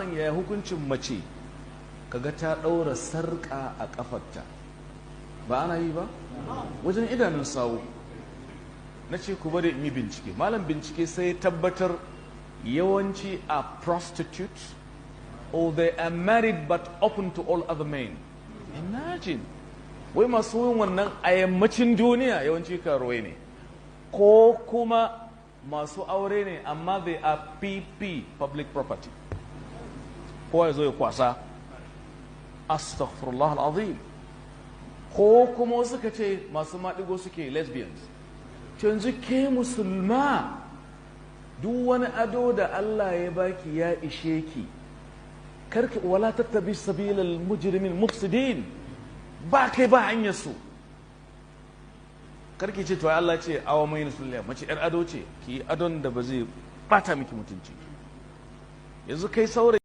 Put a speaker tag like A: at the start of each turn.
A: an yaya hukuncin mace kaga ta ɗaura sarƙa a ƙafarta ba ana yi ba wajen idanun sawu na ce ku bari in yi bincike malam bincike sai tabbatar yawanci a prostitutes or they are married but open to all other men. Imagine wai masu yin wannan a yammacin duniya yawanci karuwai ne ko kuma masu aure ne amma they are PP public property kowa ya zo ya kwasa astaghfirullah al'azim ko kuma suka ce masu maɗigo suke lesbians yanzu ke musulma duk wani ado da Allah ya baki ya ishe ki karki wala tattabi sabilal mujrimin mufsidin ba kai ba hanyar su karki ce to Allah ce awa mai nasuliya mace yar ado ce ki adon da ba zai bata miki mutunci yanzu kai saurayi